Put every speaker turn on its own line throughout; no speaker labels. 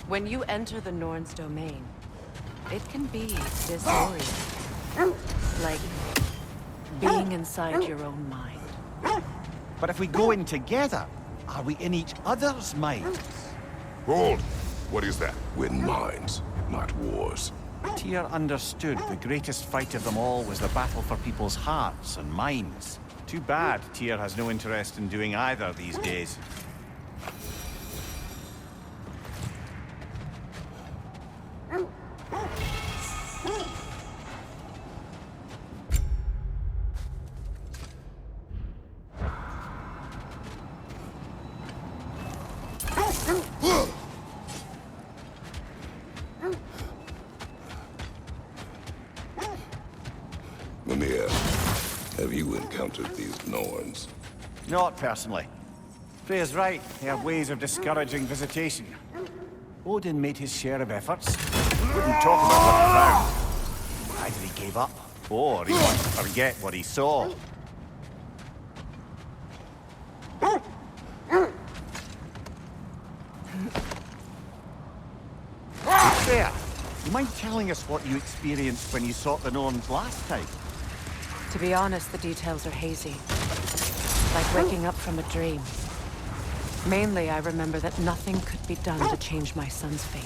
When you enter the Norn's domain, it can be disorienting. Like being inside your own mind.
But if we go in together, are we in each other's minds?
Hold! What is that? Win minds, not wars.
Tyr understood the greatest fight of them all was the battle for people's hearts and minds. Too bad Tyr has no interest in doing either these days.
Mimir, have you encountered these Norns?
Not personally. Freya's right. They have ways of discouraging visitation. Odin made his share of efforts. He wouldn't talk about what he found. Either he gave up, or he wanted to forget what he saw. Freya, you mind telling us what you experienced when you sought the Norns last time?
To be honest, the details are hazy. Like waking up from a dream. Mainly, I remember that nothing could be done to change my son's fate,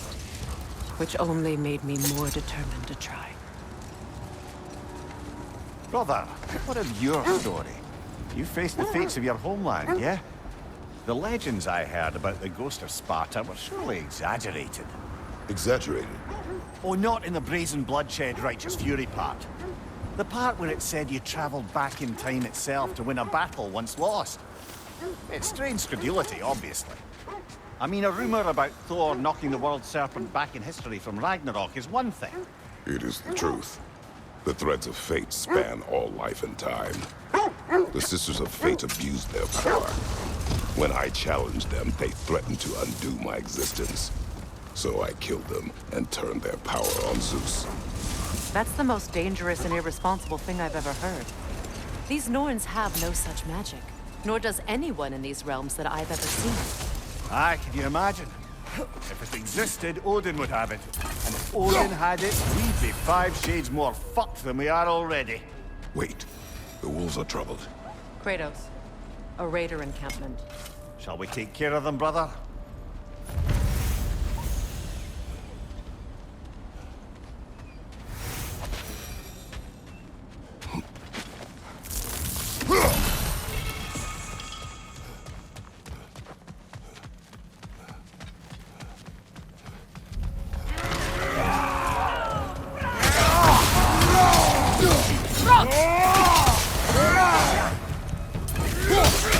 which only made me more determined to try.
Brother, what of your story? You faced the fates of your homeland, yeah? The legends I heard about the ghost of Sparta were surely exaggerated.
Exaggerated?
Oh, not in the brazen bloodshed righteous fury part. The part where it said you traveled back in time itself to win a battle once lost. It's strange credulity, obviously. I mean, a rumor about Thor knocking the world serpent back in history from Ragnarok is one thing.
It is the truth. The threads of fate span all life and time. The Sisters of Fate abused their power. When I challenged them, they threatened to undo my existence. So I killed them and turned their power on Zeus.
That's the most dangerous and irresponsible thing I've ever heard. These Norns have no such magic, nor does anyone in these realms that I've ever seen.
Aye, can you imagine? If it existed, Odin would have it. And if Odin had it, we'd be 5 shades more fucked than we are already.
Wait, the wolves are troubled.
Kratos, a raider encampment.
Shall we take care of them, brother?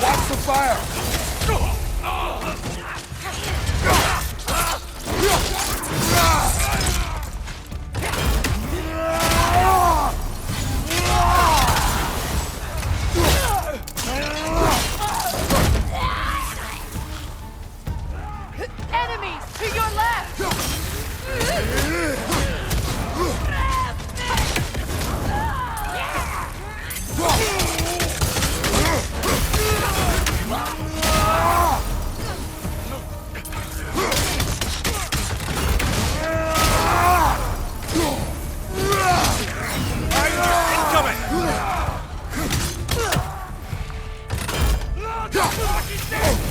Watch the fire!
Enemies to your left!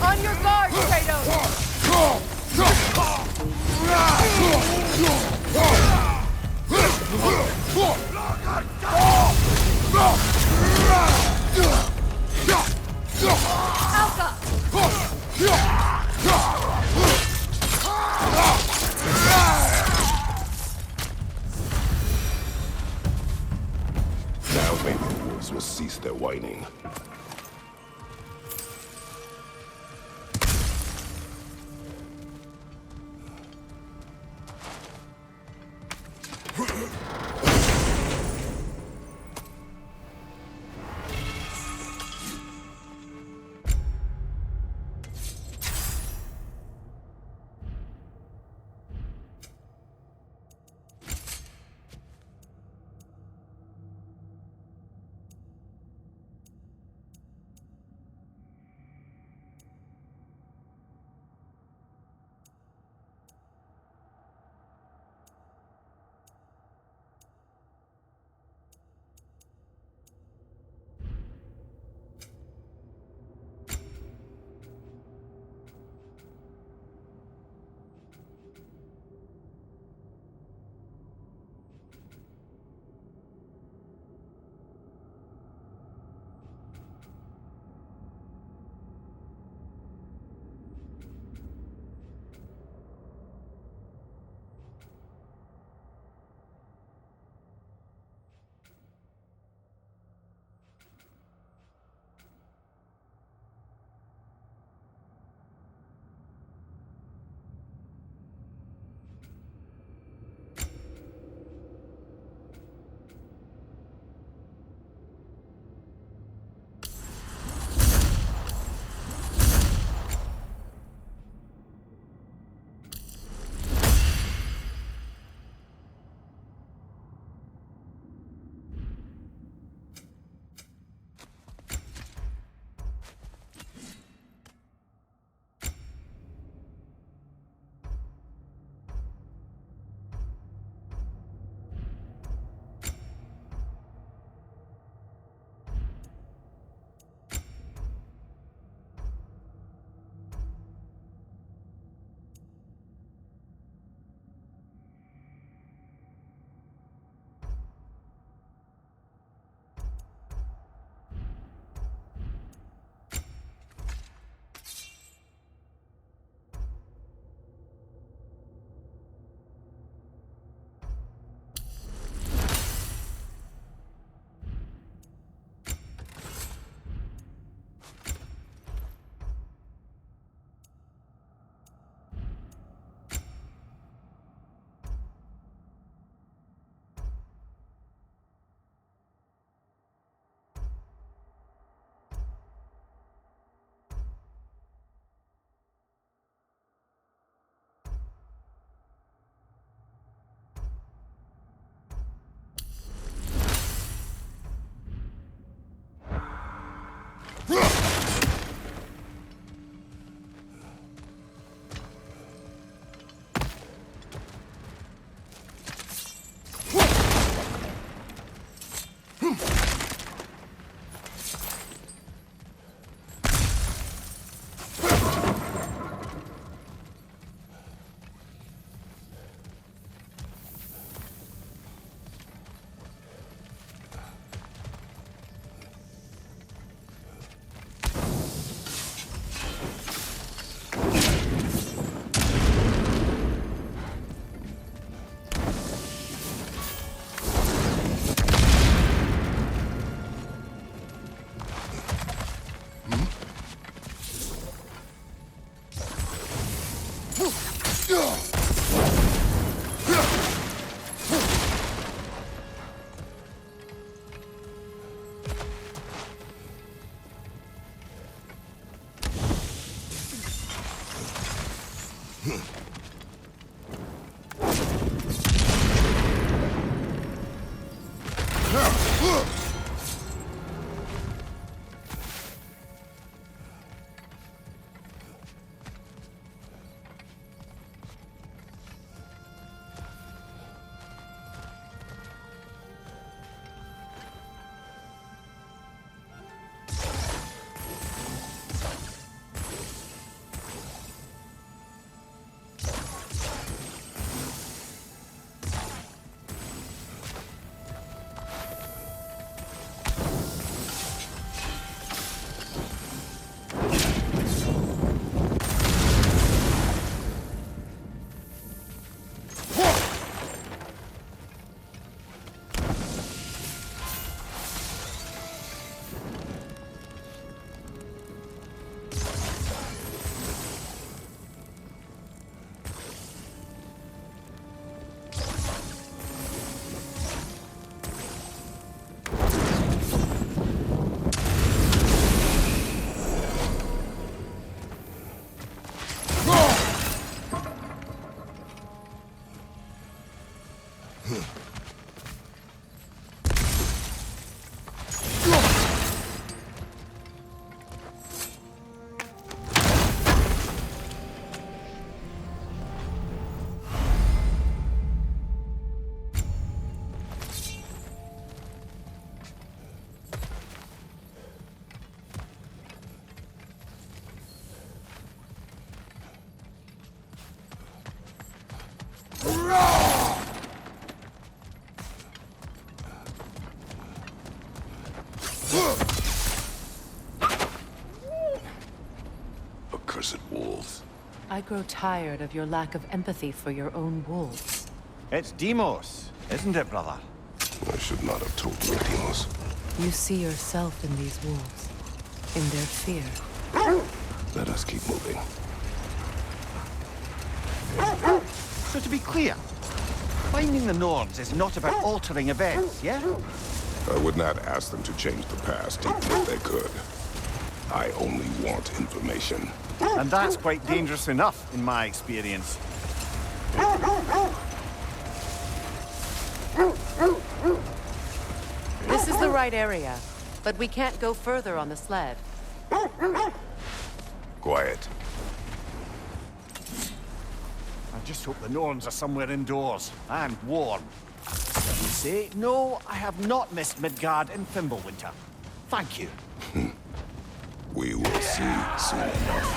On your guard, Kratos! Alka!
Now maybe the wolves will cease their whining. Accursed wolves.
I grow tired of your lack of empathy for your own wolves.
It's Demos, isn't it, brother?
I should not have told you, Demos.
You see yourself in these wolves, in their fear.
Let us keep moving.
So to be clear, finding the Norns is not about altering events, yeah?
I would not ask them to change the past, even if they could. I only want information.
And that's quite dangerous enough, in my experience.
This is the right area, but we can't go further on the sled.
Quiet.
I just hope the Norns are somewhere indoors and warm. You say, no, I have not missed Midgard in Fimbulwinter. Thank you.
We will see soon enough.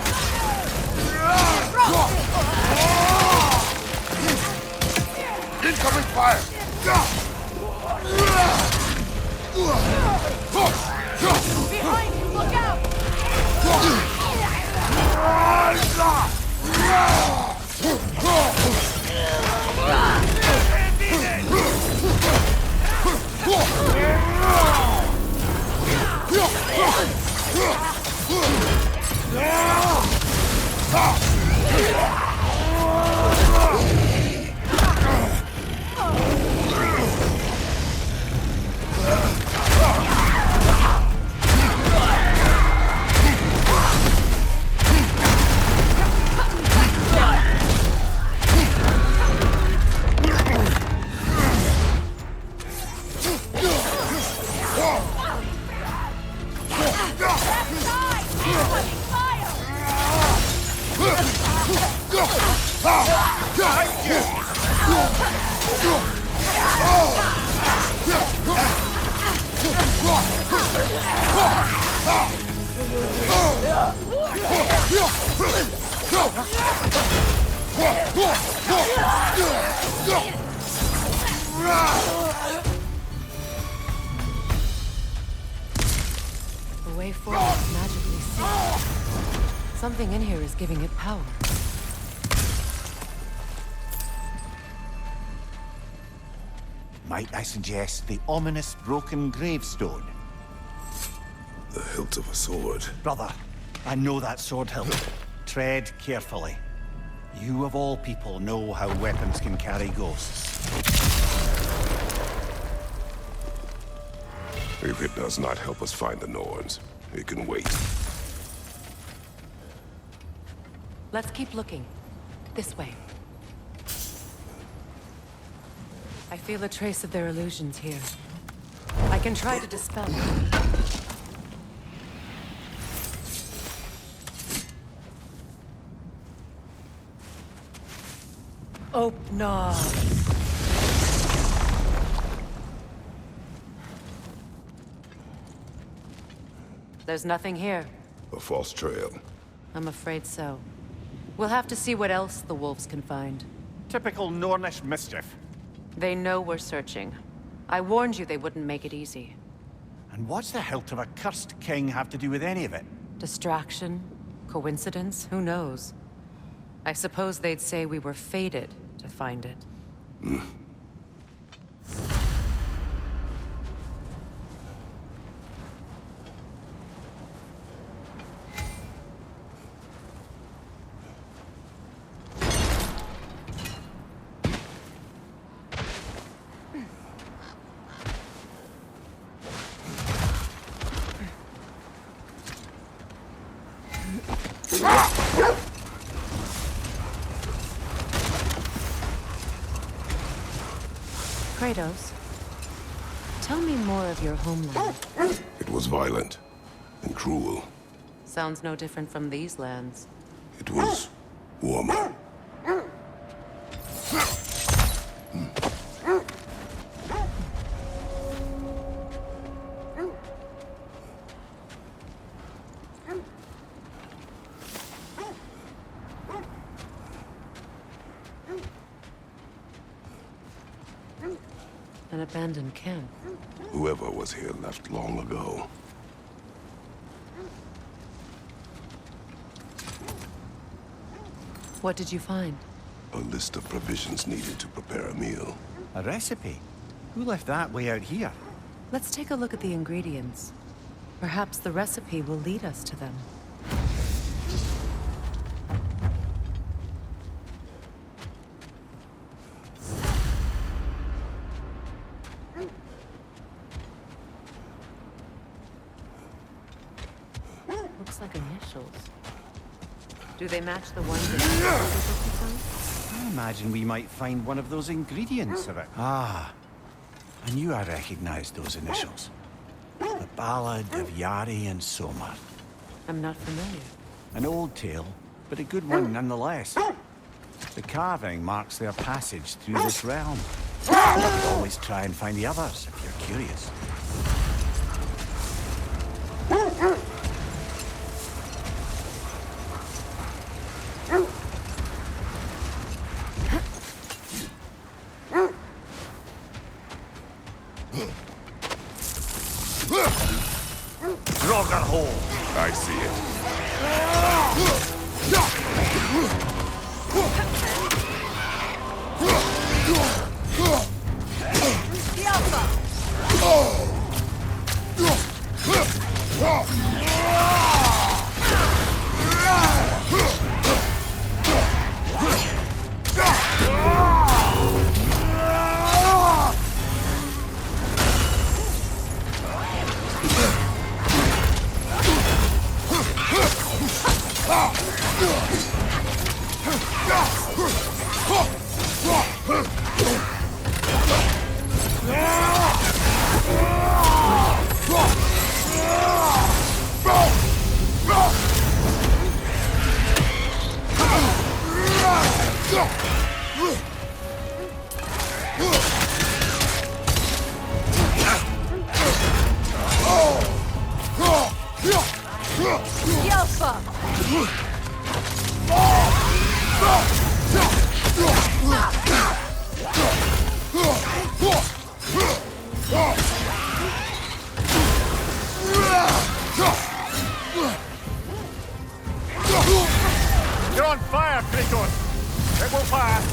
Incoming fire!
Behind you, look out! The way forward is magically sealed. Something in here is giving it power.
Might I suggest the ominous broken gravestone?
The hilt of a sword.
Brother, I know that sword hilt. Tread carefully. You of all people know how weapons can carry ghosts.
If it does not help us find the Norns, it can wait.
Let's keep looking. This way. I feel a trace of their illusions here. I can try to dispel them. Open up. There's nothing here.
A false trail.
I'm afraid so. We'll have to see what else the wolves can find.
Typical Nornish mischief.
They know we're searching. I warned you they wouldn't make it easy.
And what's the hilt of a cursed king have to do with any of it?
Distraction? Coincidence? Who knows? I suppose they'd say we were fated to find it. Kratos, tell me more of your homeland.
It was violent and cruel.
Sounds no different from these lands.
It was warmer.
An abandoned camp.
Whoever was here left long ago.
What did you find?
A list of provisions needed to prepare a meal.
A recipe? Who left that way out here?
Let's take a look at the ingredients. Perhaps the recipe will lead us to them. Looks like initials. Do they match the ones that you found?
I imagine we might find one of those ingredients of it. Ah, I knew I recognized those initials. The Ballad of Yari and Somar.
I'm not familiar.
An old tale, but a good one nonetheless. The carving marks their passage through this realm. Always try and find the others if you're curious. Grogger hole.
I see it.
You're on fire, Kratos! It will pass!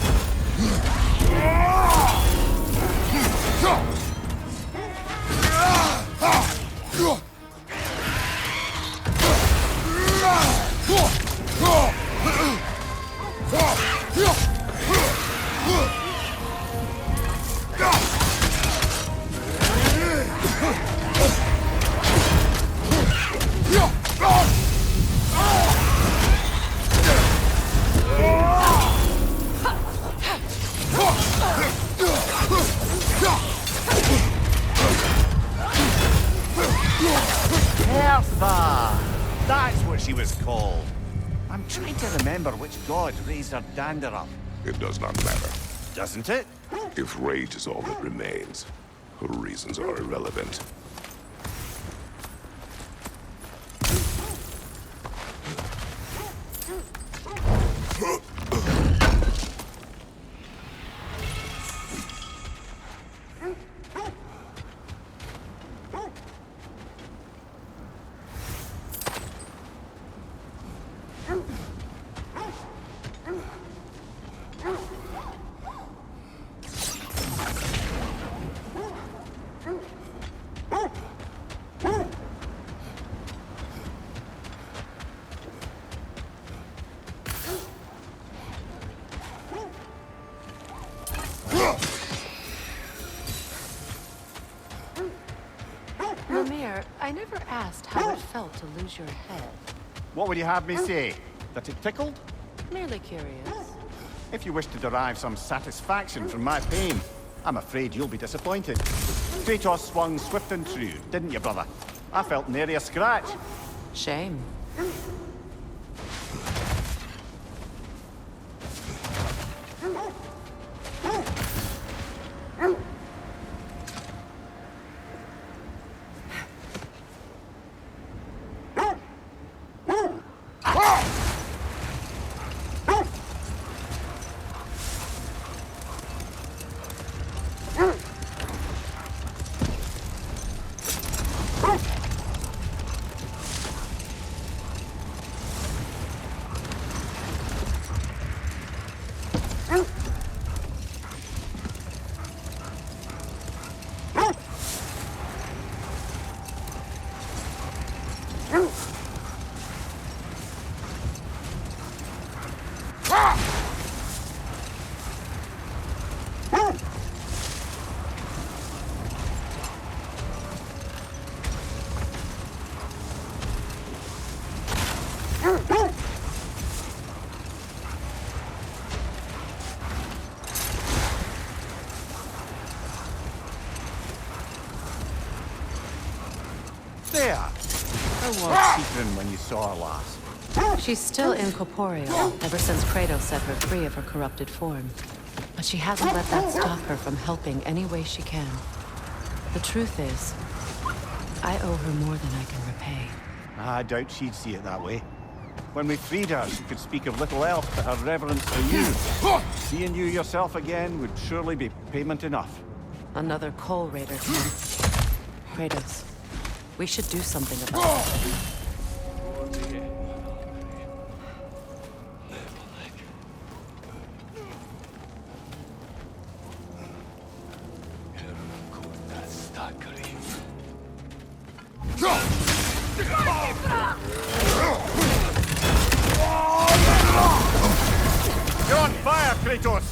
remember which god raised her dander up.
It does not matter.
Doesn't it?
If rage is all that remains, her reasons are irrelevant.
Mimir, I never asked how it felt to lose your head.
What would you have me say? That it tickled?
Merely curious.
If you wish to derive some satisfaction from my pain, I'm afraid you'll be disappointed. Kratos swung swift and true, didn't you, brother? I felt nary a scratch.
Shame.
There! How was Sigrun when you saw her last?
She's still incorporeal, ever since Kratos set her free of her corrupted form. But she hasn't let that stop her from helping any way she can. The truth is, I owe her more than I can repay.
I doubt she'd see it that way. When we freed her, she could speak of little else but her reverence for you. Seeing you yourself again would surely be payment enough.
Another coal raider, Tim. Kratos, we should do something about it.
You're on fire, Kratos!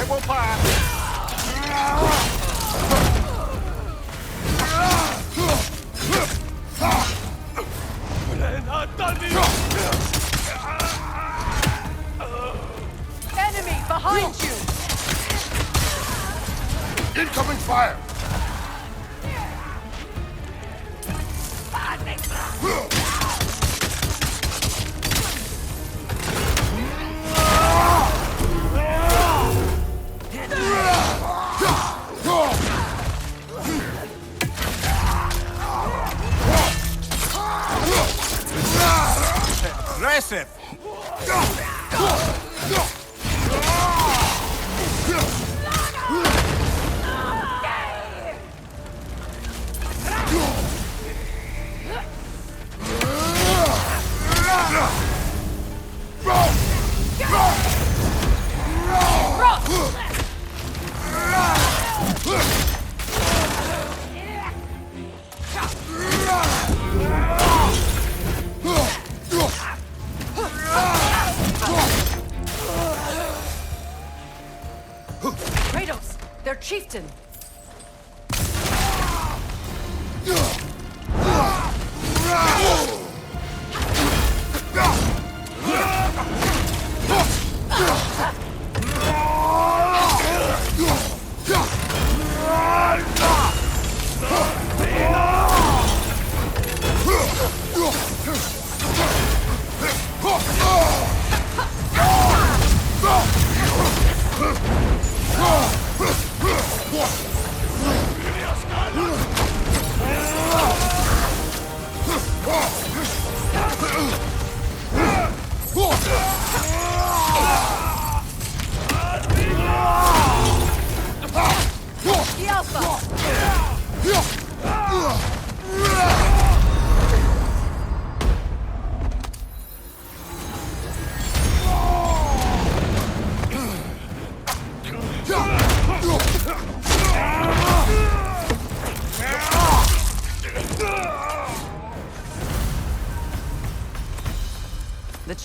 It will pass!
Enemy behind you!
Incoming fire!
Aggressive!
Kratos, their chieftain!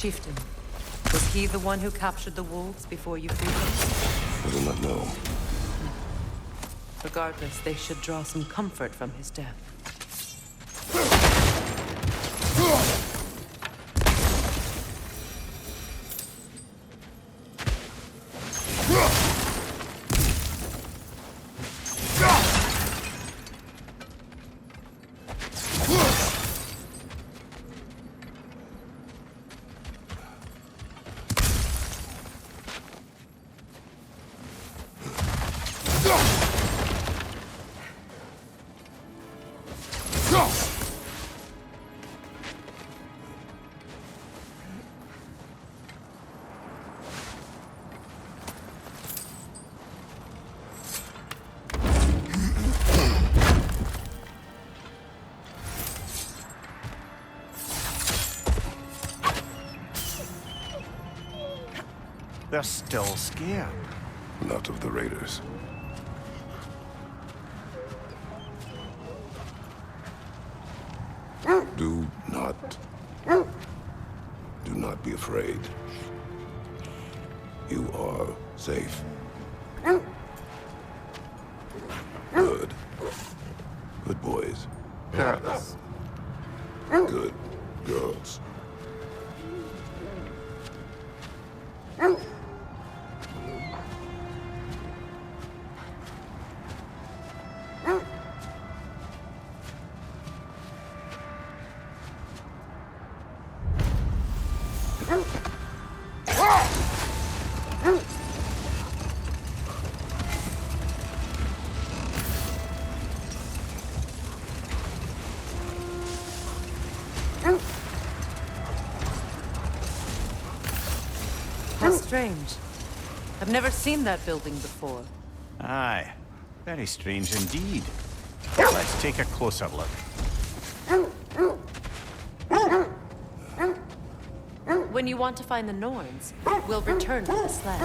Chieftain, was he the one who captured the wolves before you freed them?
I do not know.
Regardless, they should draw some comfort from his death.
They're still scared.
Not of the raiders. Do not be afraid. You are safe. Good. Good boys.
Careless.
Good girls.
How strange. I've never seen that building before.
Aye. Very strange indeed. Let's take a closer look.
When you want to find the Norns, we'll return to the sled.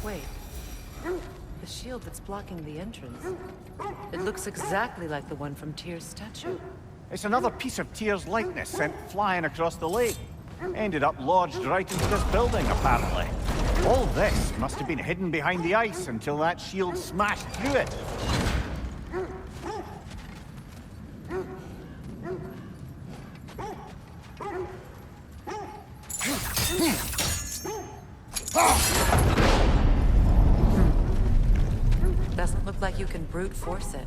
Wait. The shield that's blocking the entrance. It looks exactly like the one from Tyr's statue.
It's another piece of Tyr's likeness sent flying across the lake. Ended up lodged right into this building, apparently. All this must have been hidden behind the ice until that shield smashed through it.
Doesn't look like you can brute force it.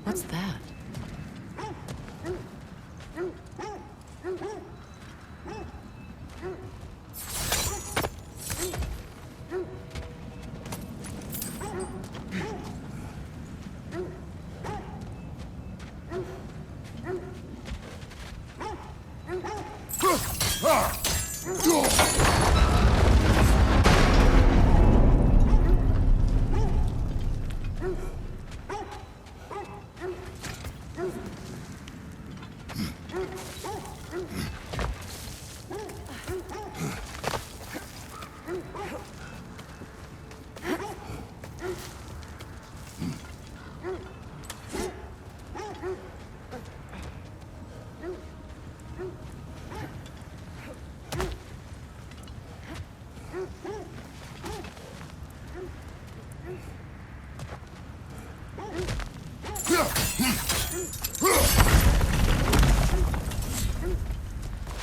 What's that?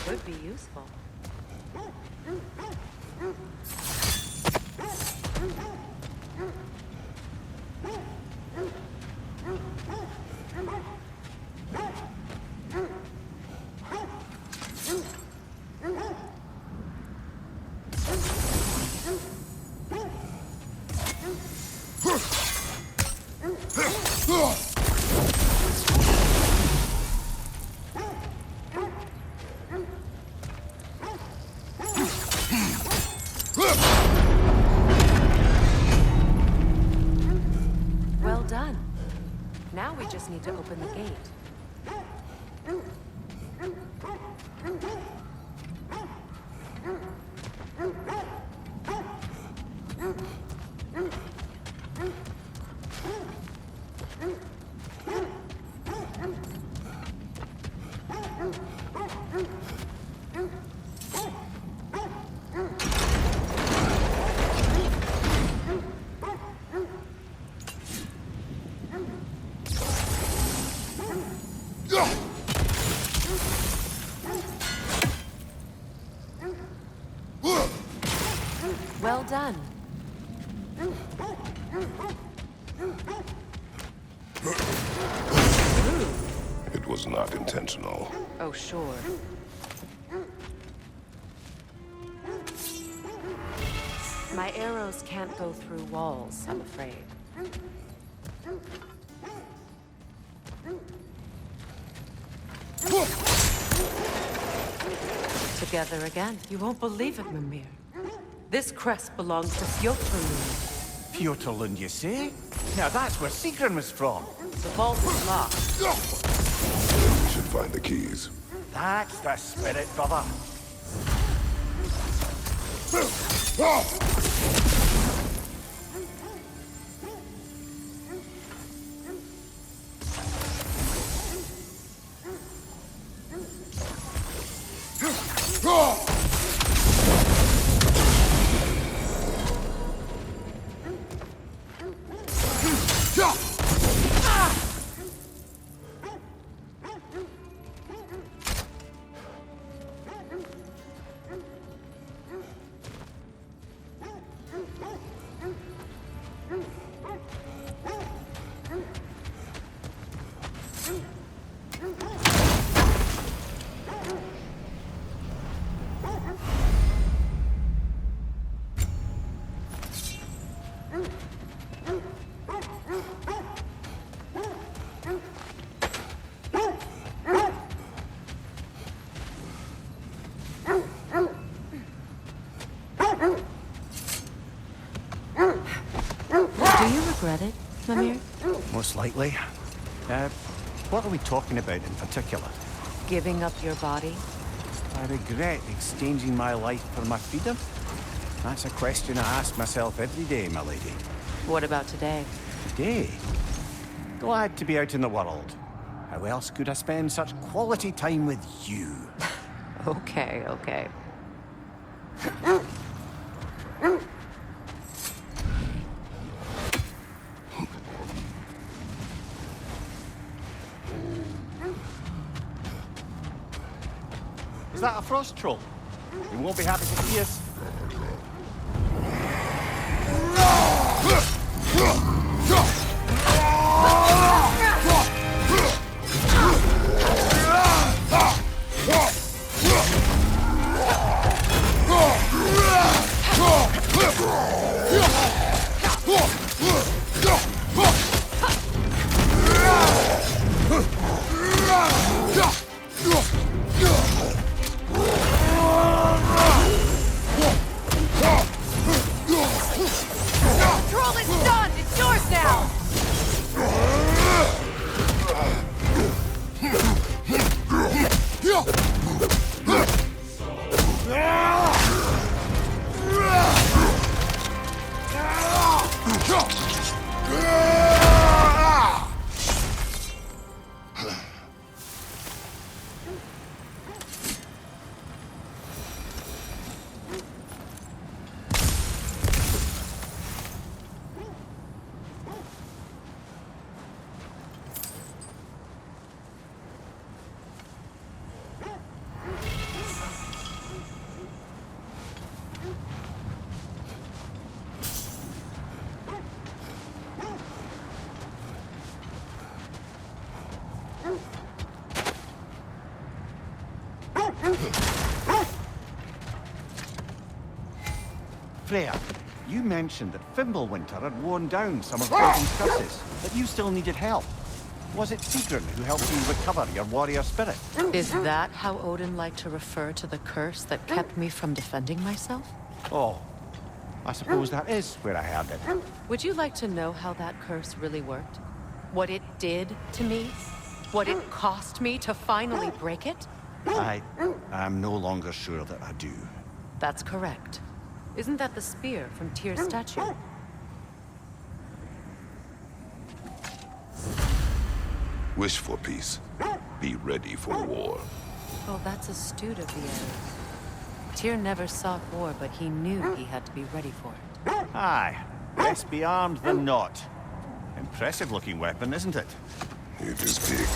Could be useful. Well done. Now we just need to open the gate. Well done.
It was not intentional.
Oh, sure. My arrows can't go through walls, I'm afraid. Together again. You won't believe it, Mimir. This crest belongs to Fjotrlund.
Fjotrlund, you say? Now that's where Sigrun was from.
The vault is locked.
We should find the keys.
That's the spirit, brother.
Do you regret it, Mimir?
Most likely. What are we talking about in particular?
Giving up your body?
I regret exchanging my life for my freedom? That's a question I ask myself every day, my lady.
What about today?
Today? Glad to be out in the world. How else could I spend such quality time with you?
Okay, okay.
Is that a frost troll? He won't be happy to see us.
Troll is done! It's yours now!
Freya, you mentioned that Fimbulwinter had worn down some of Odin's curses, but you still needed help. Was it Sigrun who helped you recover your warrior spirit?
Is that how Odin liked to refer to the curse that kept me from defending myself?
Oh, I suppose that is where I heard it.
Would you like to know how that curse really worked? What it did to me? What it cost me to finally break it?
I'm no longer sure that I do.
That's correct. Isn't that the spear from Tyr's statue?
Wish for peace. Be ready for war.
Oh, that's astute of the arrows. Tyr never sought war, but he knew he had to be ready for it.
Aye, best be armed than not. Impressive looking weapon, isn't it?
It is big.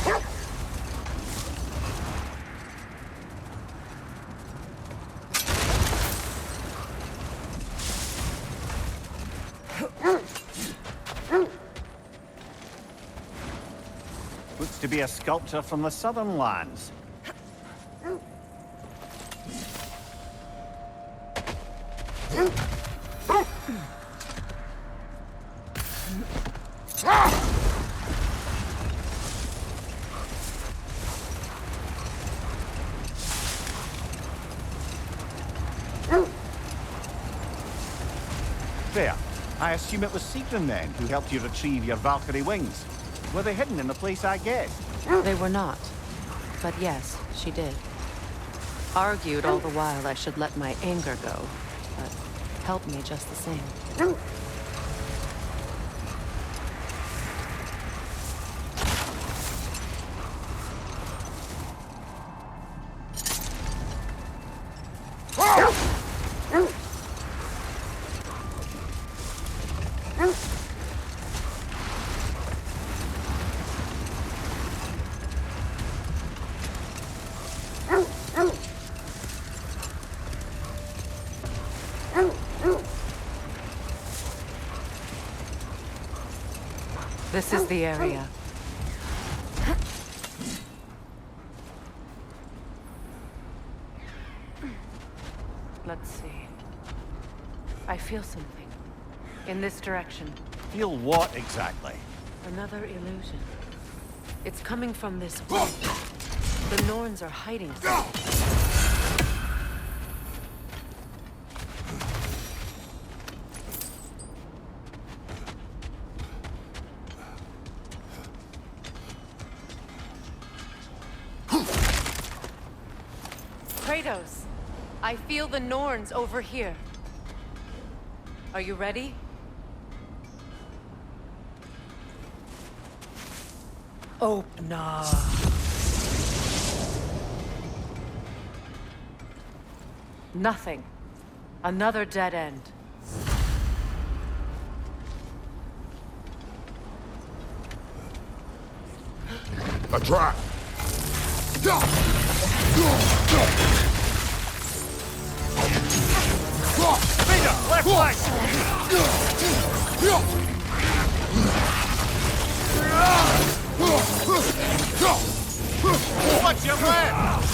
Looks to be a sculpture from the southern lands. There. I assume it was Sigrun then who helped you retrieve your Valkyrie wings. Were they hidden in the place I guessed?
They were not. But yes, she did. Argued all the while I should let my anger go, but helped me just the same. This is the area. Let's see. I feel something. In this direction.
Feel what exactly?
Another illusion. It's coming from this way. The Norns are hiding something. Kratos, I feel the Norns over here. Are you ready? Open up. Nothing. Another dead end.
A trap!
Vader, left flank! Watch your left!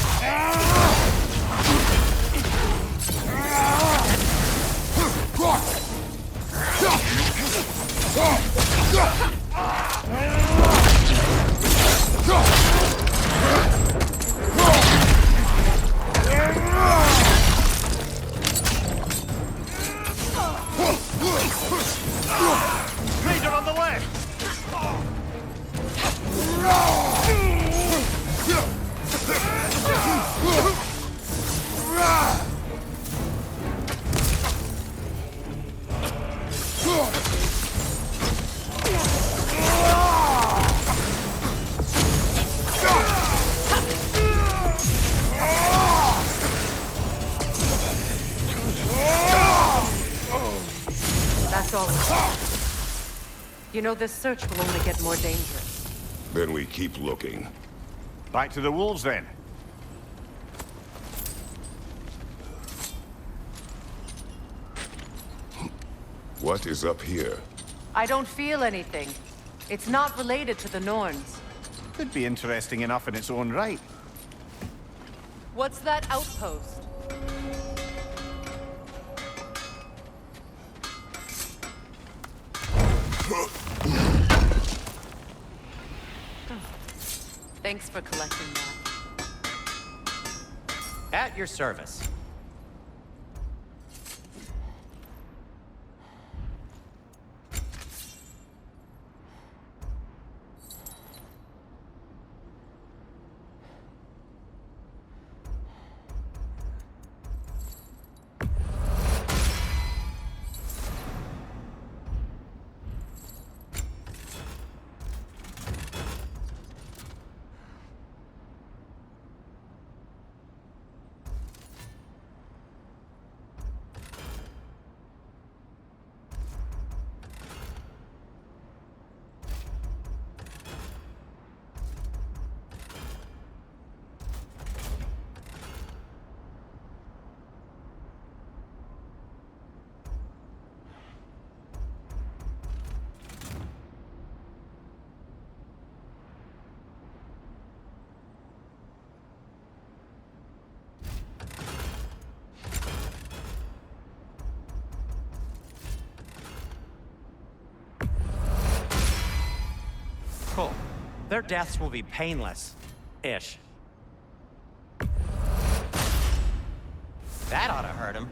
Vader on the left!
That's all. You know, this search will only get more dangerous.
Then we keep looking.
Back to the wolves, then.
What is up here?
I don't feel anything. It's not related to the Norns.
Could be interesting enough in its own right.
What's that outpost? Thanks for collecting that.
At your service. Cool. Their deaths will be painless-ish. That ought to hurt him.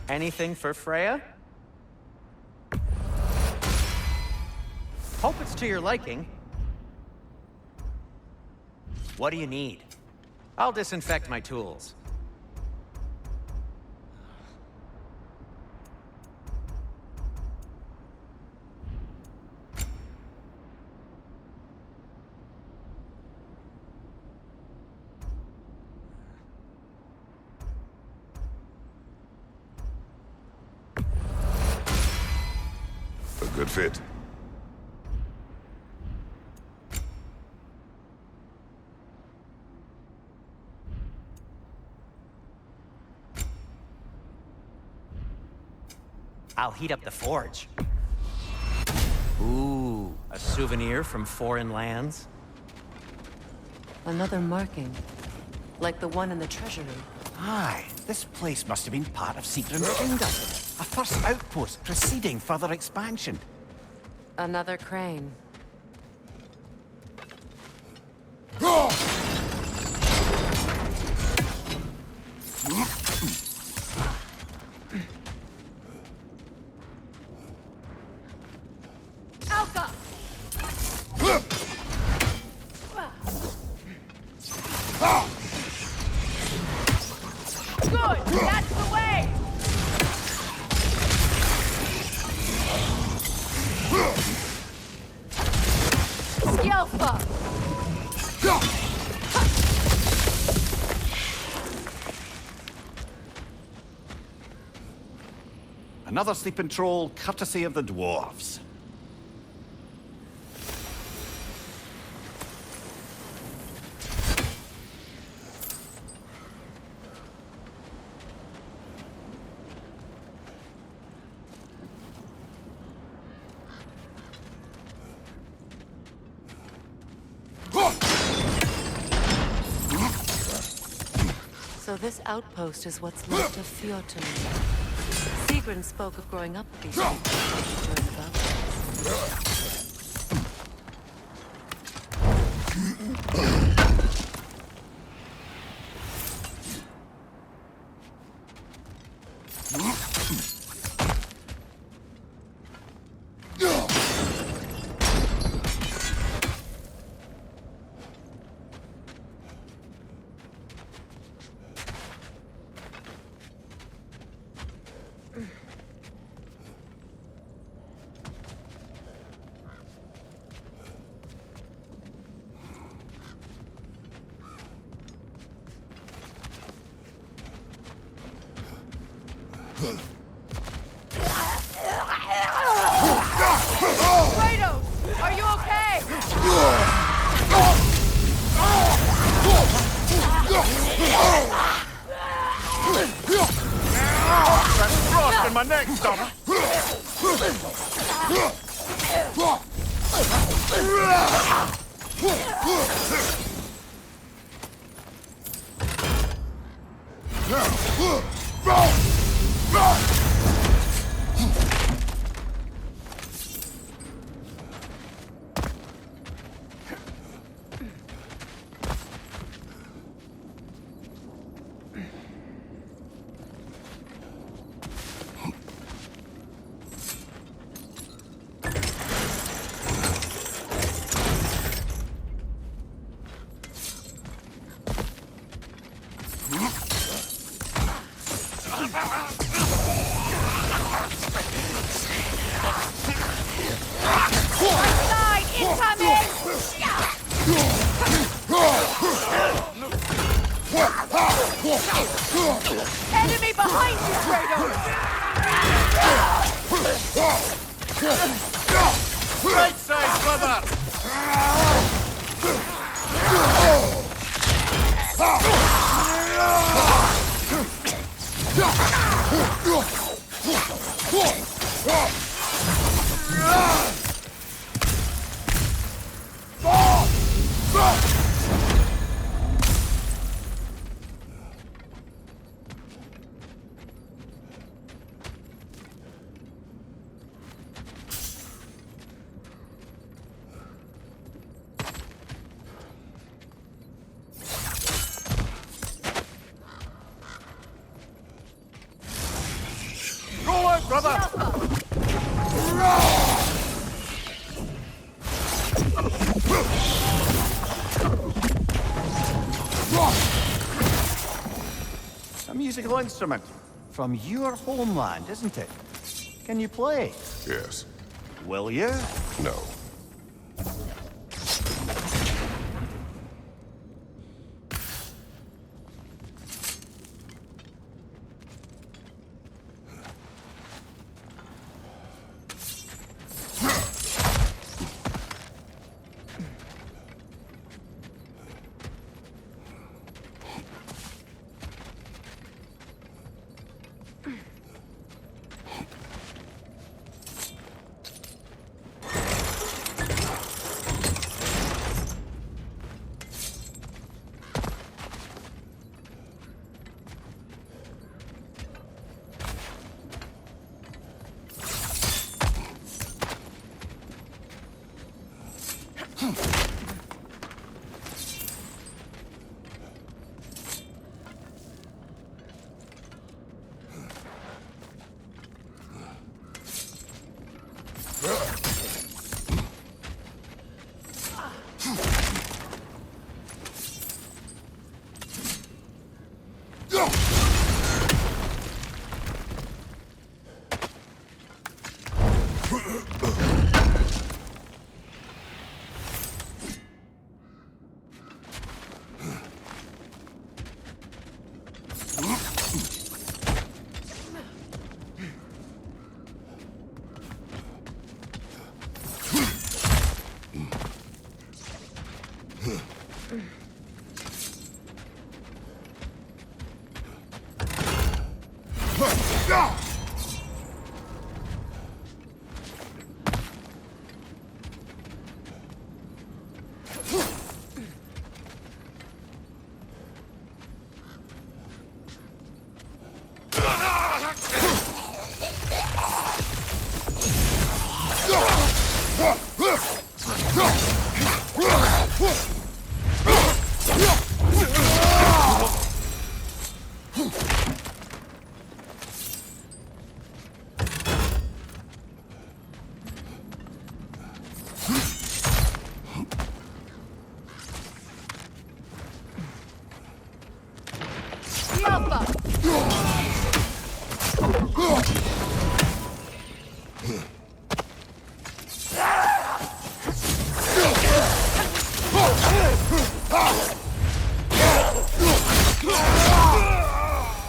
Anything for Freya? Hope it's to your liking. What do you need? I'll disinfect my tools.
A good fit.
I'll heat up the forge. Ooh, a souvenir from foreign lands?
Another marking. Like the one in the treasury.
Aye, this place must have been part of Siegfried's kingdom. A first outpost preceding further expansion.
Another crane. Alka! Good! That's the way! Skjelfa!
Another sleeping troll, courtesy of the dwarves.
So this outpost is what's left of Fjorton. Sigrun spoke of growing up with these people during the battle. Kratos! Are you okay?
Frost in my neck, stomach!
Side incoming! Enemy behind you, Kratos!
Right side, brother! Roll out, brother! A musical instrument from your homeland, isn't it? Can you play?
Yes.
Will you?
No.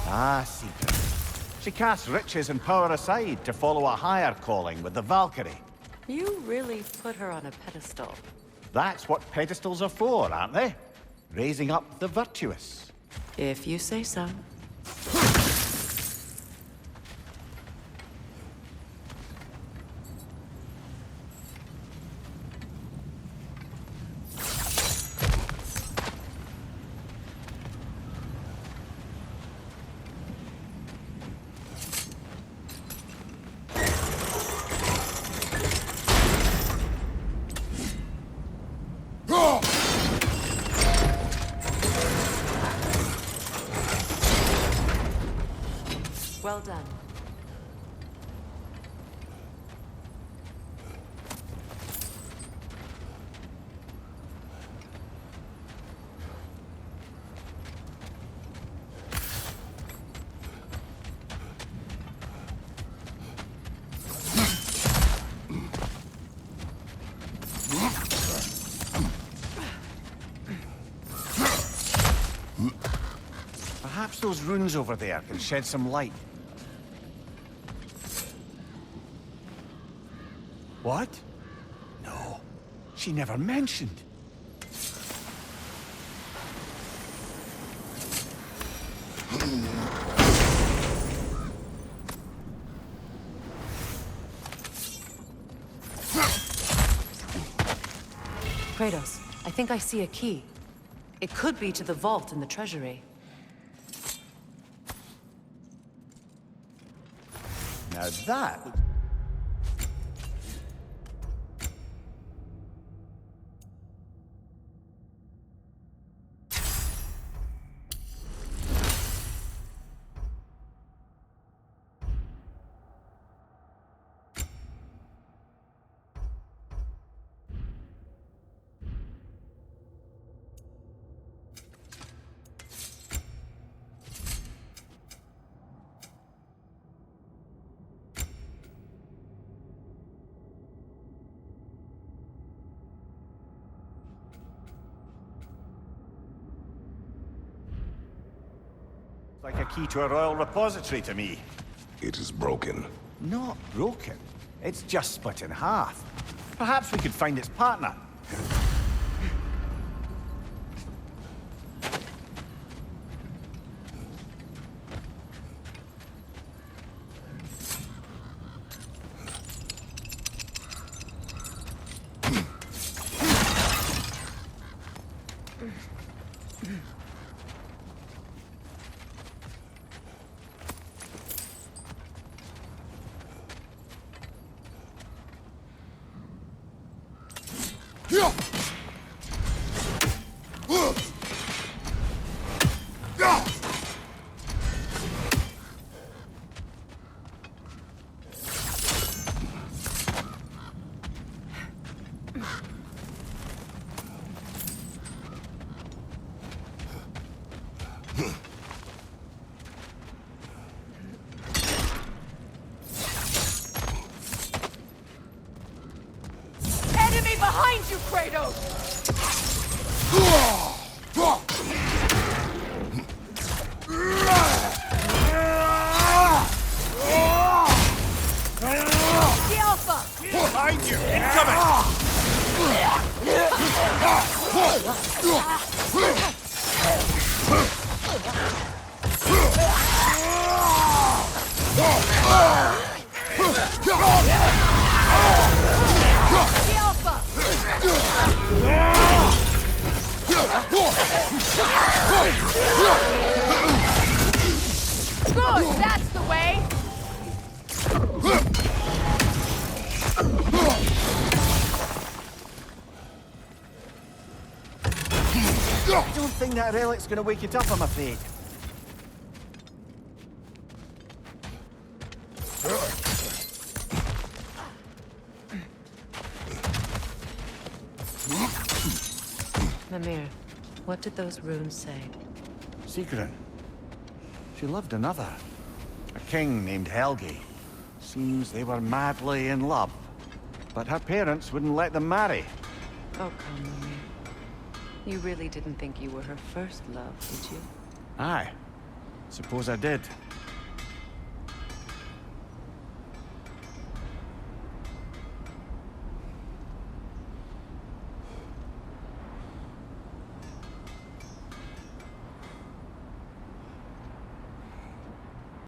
Ah, secret. She casts riches and power aside to follow a higher calling with the Valkyrie.
You really put her on a pedestal.
That's what pedestals are for, aren't they? Raising up the virtuous.
If you say so. Well done.
Perhaps those runes over there can shed some light. What? No, she never mentioned.
Kratos, I think I see a key. It could be to the vault in the treasury.
Now that... like a key to a royal repository to me.
It is broken.
Not broken. It's just split in half. Perhaps we could find its partner.
Yeah!
Behind you, Kratos! The Alpha!
Behind you! Incoming!
The Alpha! Good! That's the way!
I don't think that relic's gonna wake it up, I'm afraid.
Mimir, what did those runes say?
Sigrun. She loved another. A king named Helgi. Seems they were madly in love. But her parents wouldn't let them marry.
Oh, come, Mimir. You really didn't think you were her first love, did you?
Aye. Suppose I did.